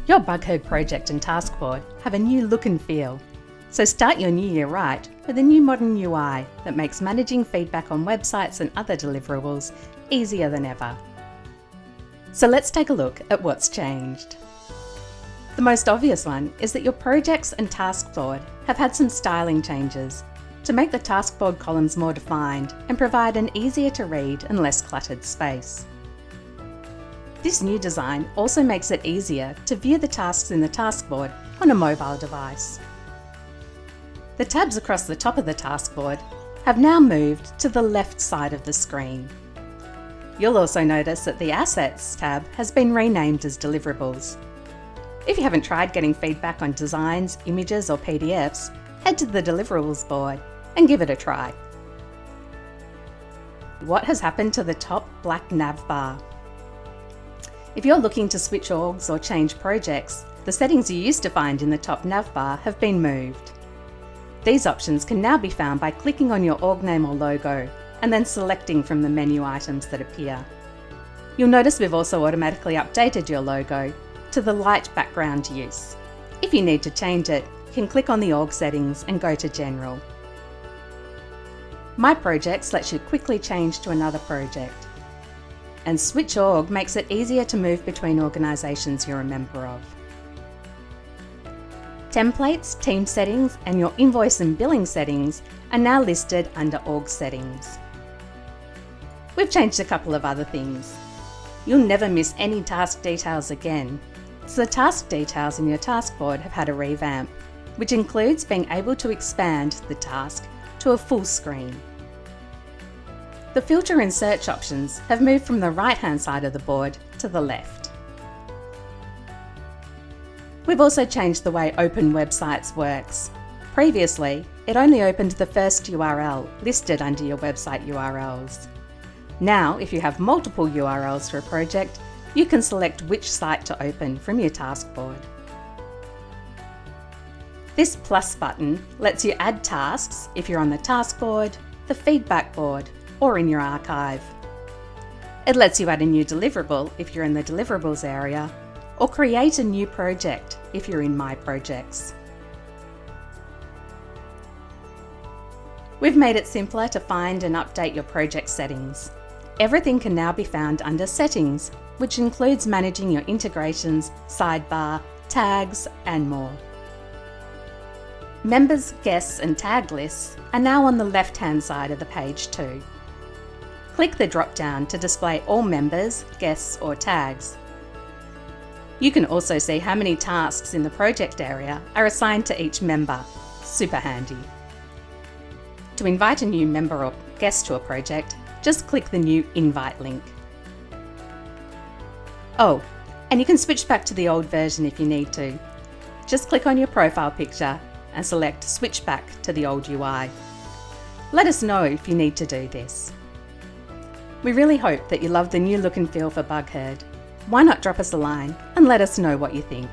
Your BugHerd project and task board have a new look and feel. So start your new year right with a new modern UI that makes managing feedback on websites and other deliverables easier than ever. So let's take a look at what's changed. The most obvious one is that your projects and task board have had some styling changes to make the task board columns more defined and provide an easier to read and less cluttered space. This new design also makes it easier to view the tasks in the task board on a mobile device. The tabs across the top of the task board have now moved to the left side of the screen. You'll also notice that the Assets tab has been renamed as Deliverables. If you haven't tried getting feedback on designs, images or PDFs, head to the Deliverables board and give it a try. What has happened to the top black nav bar? If you're looking to switch orgs or change projects, the settings you used to find in the top nav bar have been moved. These options can now be found by clicking on your org name or logo and then selecting from the menu items that appear. You'll notice we've also automatically updated your logo to the light background use. If you need to change it, you can click on the org settings and go to General. My Projects lets you quickly change to another project. And Switch Org makes it easier to move between organisations you're a member of. Templates, team settings and your invoice and billing settings are now listed under Org Settings. We've changed a couple of other things. You'll never miss any task details again, so the task details in your task board have had a revamp, which includes being able to expand the task to a full screen. The filter and search options have moved from the right-hand side of the board to the left. We've also changed the way Open Websites works. Previously, it only opened the first URL listed under your website URLs. Now, if you have multiple URLs for a project, you can select which site to open from your task board. This plus button lets you add tasks if you're on the task board, the feedback board, or in your archive. It lets you add a new deliverable if you're in the deliverables area, or create a new project if you're in My Projects. We've made it simpler to find and update your project settings. Everything can now be found under Settings, which includes managing your integrations, sidebar, tags, and more. Members, guests, and tag lists are now on the left-hand side of the page too. Click the drop-down to display all members, guests, or tags. You can also see how many tasks in the project area are assigned to each member. Super handy. To invite a new member or guest to a project, just click the new Invite link. Oh, and you can switch back to the old version if you need to. Just click on your profile picture and select Switch Back to the old UI. Let us know if you need to do this. We really hope that you love the new look and feel for BugHerd. Why not drop us a line and let us know what you think?